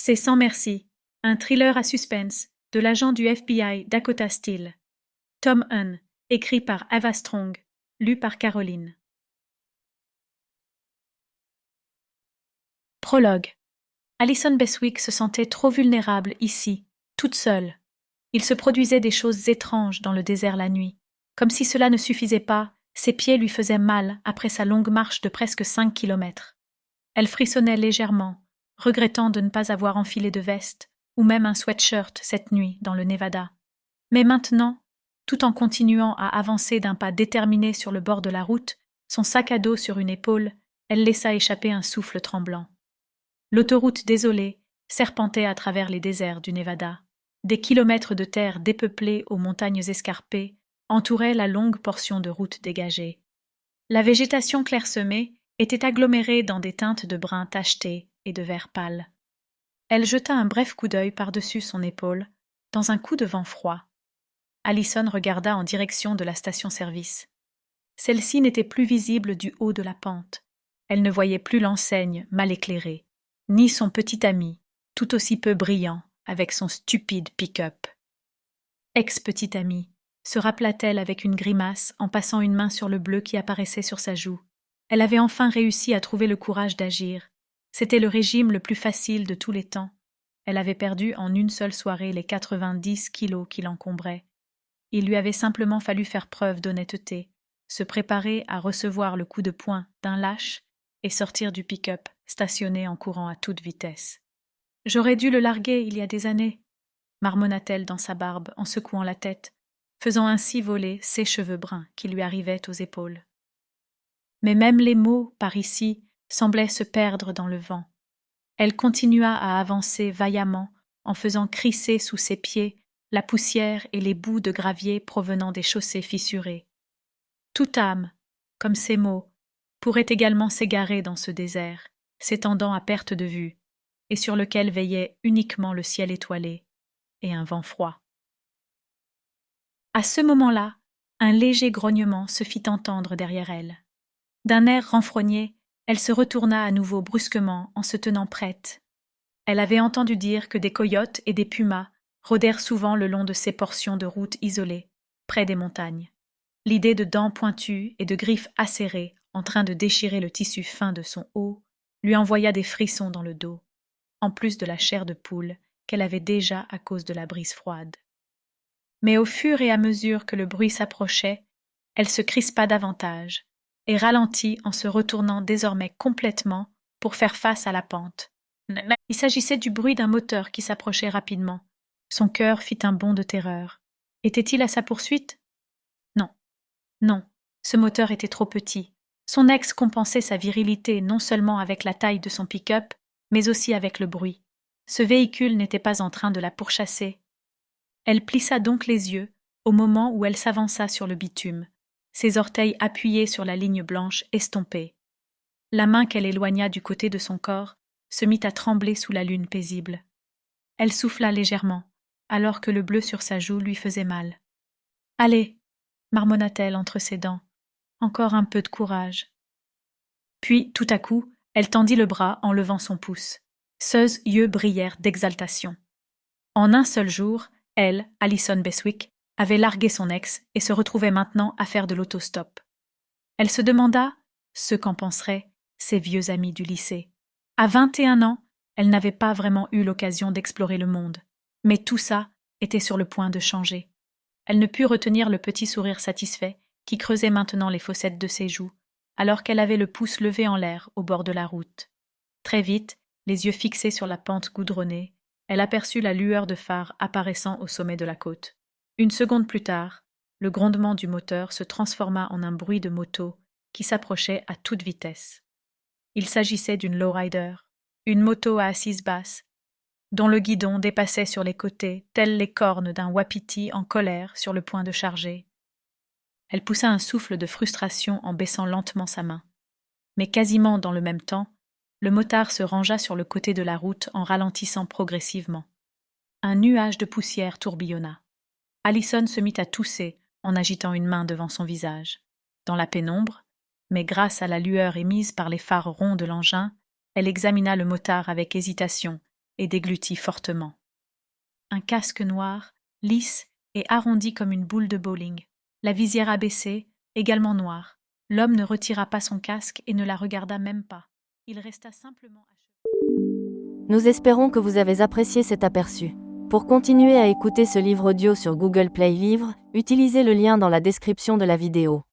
C'est Sans merci, un thriller à suspense de l'agent du FBI Dakota Steele. Tome 1, écrit par Ava Strong, lu par Caroline. Prologue. Alison Beswick se sentait trop vulnérable ici, toute seule. Il se produisait des choses étranges dans le désert la nuit. Comme si cela ne suffisait pas, ses pieds lui faisaient mal après sa longue marche de presque 5 kilomètres. Elle frissonnait légèrement, regrettant de ne pas avoir enfilé de veste ou même un sweatshirt cette nuit dans le Nevada. Mais maintenant, tout en continuant à avancer d'un pas déterminé sur le bord de la route, son sac à dos sur une épaule, elle laissa échapper un souffle tremblant. L'autoroute désolée serpentait à travers les déserts du Nevada. Des kilomètres de terre dépeuplée aux montagnes escarpées entouraient la longue portion de route dégagée. La végétation clairsemée était agglomérée dans des teintes de brun tacheté et de vert pâle. Elle jeta un bref coup d'œil par-dessus son épaule, dans un coup de vent froid. Alison regarda en direction de la station-service. Celle-ci n'était plus visible du haut de la pente. Elle ne voyait plus l'enseigne mal éclairée, ni son petit ami, tout aussi peu brillant, avec son stupide pick-up. Ex-petit ami, se rappela-t-elle avec une grimace en passant une main sur le bleu qui apparaissait sur sa joue. Elle avait enfin réussi à trouver le courage d'agir. C'était le régime le plus facile de tous les temps. Elle avait perdu en une seule soirée les 90 kilos qui l'encombraient. Il lui avait simplement fallu faire preuve d'honnêteté, se préparer à recevoir le coup de poing d'un lâche et sortir du pick-up, stationné en courant à toute vitesse. « J'aurais dû le larguer il y a des années », marmonna-t-elle dans sa barbe en secouant la tête, faisant ainsi voler ses cheveux bruns qui lui arrivaient aux épaules. Mais même les mots, par ici, semblaient se perdre dans le vent. Elle continua à avancer vaillamment en faisant crisser sous ses pieds la poussière et les bouts de gravier provenant des chaussées fissurées. Toute âme, comme ces mots, pourrait également s'égarer dans ce désert, s'étendant à perte de vue, et sur lequel veillait uniquement le ciel étoilé et un vent froid. À ce moment-là, un léger grognement se fit entendre derrière elle. D'un air renfrogné, elle se retourna à nouveau brusquement en se tenant prête. Elle avait entendu dire que des coyotes et des pumas rôdèrent souvent le long de ces portions de route isolées, près des montagnes. L'idée de dents pointues et de griffes acérées en train de déchirer le tissu fin de son haut lui envoya des frissons dans le dos, en plus de la chair de poule qu'elle avait déjà à cause de la brise froide. Mais au fur et à mesure que le bruit s'approchait, elle se crispa davantage et ralentit en se retournant désormais complètement pour faire face à la pente. Il s'agissait du bruit d'un moteur qui s'approchait rapidement. Son cœur fit un bond de terreur. Était-il à sa poursuite? Non. Non, ce moteur était trop petit. Son ex compensait sa virilité non seulement avec la taille de son pick-up, mais aussi avec le bruit. Ce véhicule n'était pas en train de la pourchasser. Elle plissa donc les yeux au moment où elle s'avança sur le bitume, ses orteils appuyés sur la ligne blanche estompée. La main qu'elle éloigna du côté de son corps se mit à trembler sous la lune paisible. Elle souffla légèrement, alors que le bleu sur sa joue lui faisait mal. « Allez !» marmonna-t-elle entre ses dents. « Encore un peu de courage. » Puis, tout à coup, elle tendit le bras en levant son pouce. Ses yeux brillèrent d'exaltation. En un seul jour, elle, Alison Beswick, avait largué son ex et se retrouvait maintenant à faire de l'autostop. Elle se demanda ce qu'en penseraient ses vieux amis du lycée. À 21 ans, elle n'avait pas vraiment eu l'occasion d'explorer le monde, mais tout ça était sur le point de changer. Elle ne put retenir le petit sourire satisfait qui creusait maintenant les fossettes de ses joues, alors qu'elle avait le pouce levé en l'air au bord de la route. Très vite, les yeux fixés sur la pente goudronnée, elle aperçut la lueur de phare apparaissant au sommet de la côte. Une seconde plus tard, le grondement du moteur se transforma en un bruit de moto qui s'approchait à toute vitesse. Il s'agissait d'une lowrider, une moto à assise basse, dont le guidon dépassait sur les côtés, telles les cornes d'un wapiti en colère sur le point de charger. Elle poussa un souffle de frustration en baissant lentement sa main. Mais quasiment dans le même temps, le motard se rangea sur le côté de la route en ralentissant progressivement. Un nuage de poussière tourbillonna. Alison se mit à tousser en agitant une main devant son visage. Dans la pénombre, mais grâce à la lueur émise par les phares ronds de l'engin, elle examina le motard avec hésitation et déglutit fortement. Un casque noir, lisse et arrondi comme une boule de bowling. La visière abaissée, également noire. L'homme ne retira pas son casque et ne la regarda même pas. Il resta simplement à cheval. Nous espérons que vous avez apprécié cet aperçu. Pour continuer à écouter ce livre audio sur Google Play Livres, utilisez le lien dans la description de la vidéo.